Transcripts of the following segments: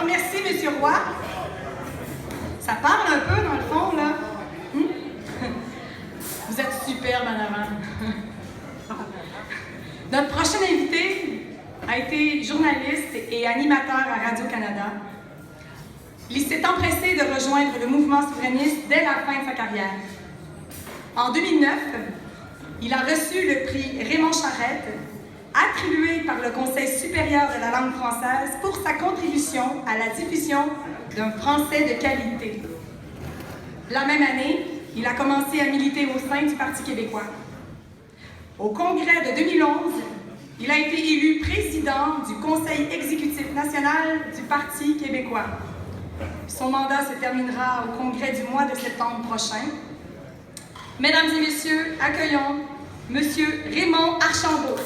Alors, merci, M. Roy. Ça parle un peu, dans le fond, là. Vous êtes superbe en avant. Notre prochain invité a été journaliste et animateur à Radio-Canada. Il s'est empressé de rejoindre le mouvement souverainiste dès la fin de sa carrière. En 2009, il a reçu le prix Raymond Charette, attribué par le Conseil supérieur de la langue française pour sa contribution à la diffusion d'un français de qualité. La même année, il a commencé à militer au sein du Parti québécois. Au congrès de 2011, il a été élu président du Conseil exécutif national du Parti québécois. Son mandat se terminera au congrès du mois de septembre prochain. Mesdames et messieurs, accueillons M. Raymond Archambault.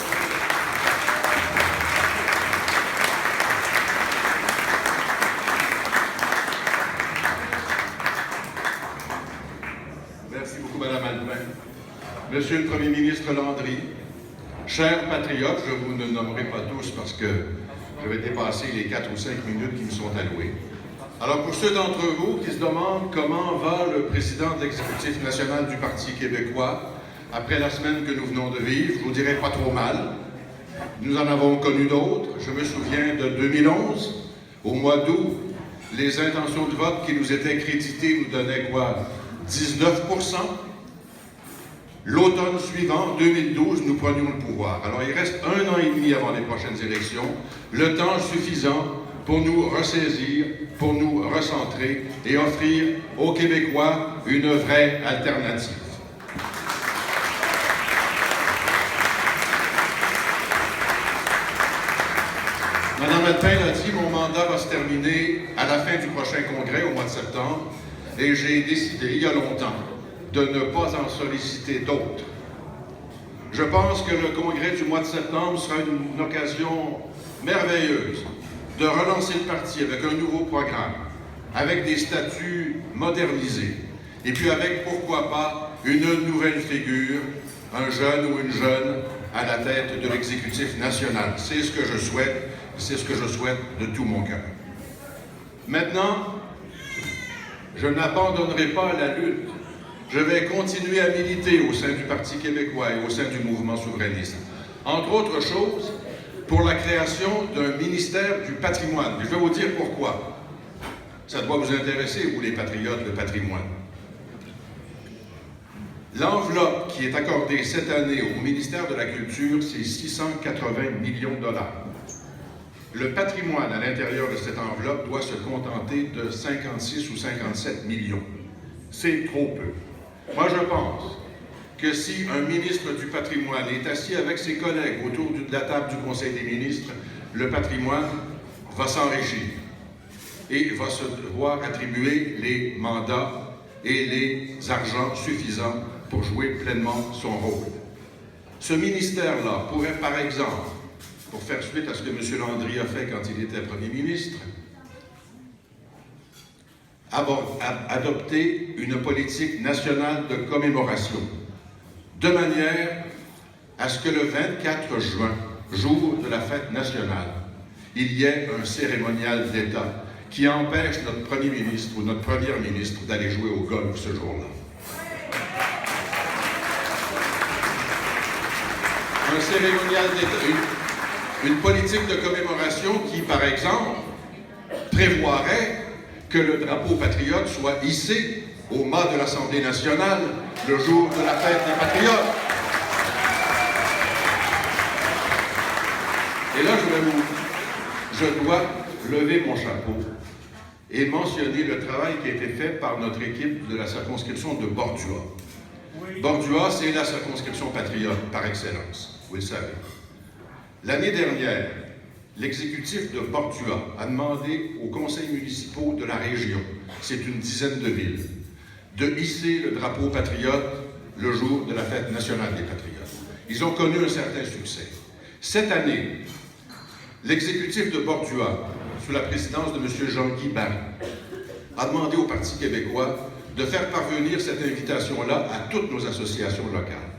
Merci beaucoup, Mme Alpin. Monsieur le Premier ministre Landry, chers patriotes, je vous ne nommerai pas tous parce que je vais dépasser les 4 ou 5 minutes qui me sont allouées. Alors, pour ceux d'entre vous qui se demandent comment va le président de l'exécutif national du Parti québécois après la semaine que nous venons de vivre, je vous dirais pas trop mal. Nous en avons connu d'autres. Je me souviens de 2011, au mois d'août, les intentions de vote qui nous étaient créditées nous donnaient quoi? 19%. L'automne suivant, 2012, nous prenions le pouvoir. Alors, il reste 1 an et demi avant les prochaines élections, le temps suffisant pour nous ressaisir, pour nous recentrer et offrir aux Québécois une vraie alternative. Mme Alpin l'a dit, mon mandat va se terminer à la fin du prochain congrès, au mois de septembre, et j'ai décidé, il y a longtemps, de ne pas en solliciter d'autres. Je pense que le congrès du mois de septembre sera une occasion merveilleuse de relancer le parti avec un nouveau programme, avec des statuts modernisés, et puis avec, pourquoi pas, une nouvelle figure, un jeune ou une jeune à la tête de l'exécutif national. C'est ce que je souhaite, c'est ce que je souhaite de tout mon cœur. Maintenant, je n'abandonnerai pas la lutte. Je vais continuer à militer au sein du Parti québécois et au sein du mouvement souverainiste. Entre autres choses, pour la création d'un ministère du patrimoine. Et je vais vous dire pourquoi. Ça doit vous intéresser, vous les patriotes, le patrimoine. L'enveloppe qui est accordée cette année au ministère de la Culture, c'est 680 millions de dollars. Le patrimoine à l'intérieur de cette enveloppe doit se contenter de 56 ou 57 millions. C'est trop peu. Moi, je pense que si un ministre du patrimoine est assis avec ses collègues autour de la table du Conseil des ministres, le patrimoine va s'enrichir et va se voir attribuer les mandats et les argents suffisants pour jouer pleinement son rôle. Ce ministère-là pourrait, par exemple, pour faire suite à ce que M. Landry a fait quand il était Premier ministre, adopter une politique nationale de commémoration, de manière à ce que le 24 juin, jour de la fête nationale, il y ait un cérémonial d'État qui empêche notre Premier ministre ou notre Première ministre d'aller jouer au golf ce jour-là. Un cérémonial d'État, une politique de commémoration qui, par exemple, prévoirait que le drapeau patriote soit hissé au mât de l'Assemblée nationale le jour de la fête des patriotes. Et là, je dois lever mon chapeau et mentionner le travail qui a été fait par notre équipe de la circonscription de Bordua. Bordua, c'est la circonscription patriote par excellence, vous le savez. L'année dernière, l'exécutif de Bordua a demandé aux conseils municipaux de la région, c'est une dizaine de villes, de hisser le drapeau patriote le jour de la fête nationale des patriotes. Ils ont connu un certain succès. Cette année, l'exécutif de Bordua, sous la présidence de M. Jean-Guy Barry, a demandé au Parti québécois de faire parvenir cette invitation-là à toutes nos associations locales.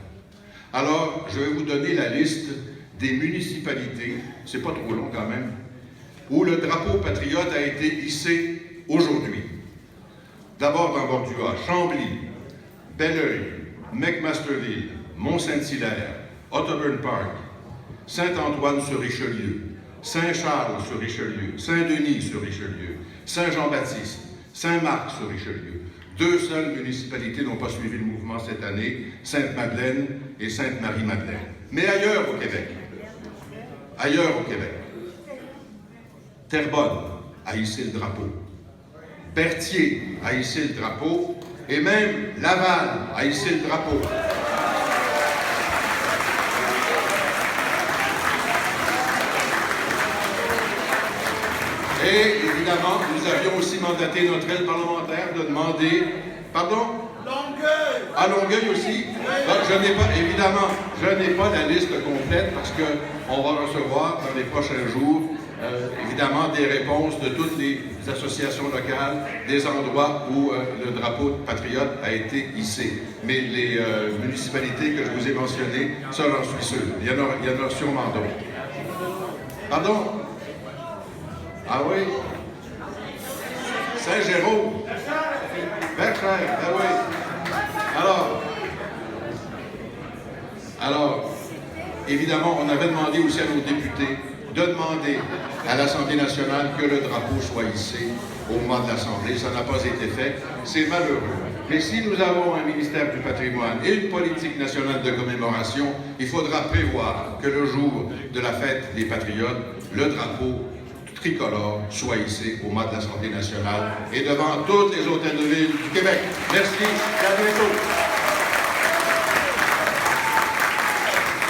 Alors, je vais vous donner la liste des municipalités, c'est pas trop long quand même, où le drapeau patriote a été hissé aujourd'hui. D'abord dans Bordua, Chambly, Belleuil, McMasterville, Mont-Saint-Hilaire, Otterburn Park, Saint-Antoine-sur-Richelieu, Saint-Charles-sur-Richelieu, Saint-Denis-sur-Richelieu, Saint-Jean-Baptiste, Saint-Marc-sur-Richelieu. 2 seules municipalités n'ont pas suivi le mouvement cette année, Sainte-Madeleine et Sainte-Marie-Madeleine. Mais ailleurs au Québec, Terrebonne a hissé le drapeau, Berthier a hissé le drapeau, et même Laval a hissé le drapeau. Et évidemment, nous avions aussi mandaté notre aile parlementaire de demander... Pardon? Longueuil! À Longueuil aussi? Donc, je n'ai pas la liste complète parce qu'on va recevoir dans les prochains jours, évidemment, des réponses de toutes les associations locales, des endroits où le drapeau patriote a été hissé. Mais les municipalités que je vous ai mentionnées, ça, j'en suis sûr. Il y en a sûrement d'autres. Pardon? Ah oui? Saint-Jérôme. Berchères, ah oui. Alors, évidemment, on avait demandé aussi à nos députés de demander à l'Assemblée nationale que le drapeau soit hissé au moment de l'Assemblée. Ça n'a pas été fait. C'est malheureux. Mais si nous avons un ministère du patrimoine et une politique nationale de commémoration, il faudra prévoir que le jour de la fête des Patriotes, le drapeau tricolore soit hissé au mât de l'Assemblée nationale et devant toutes les hôtels de ville du Québec. Merci et à bientôt.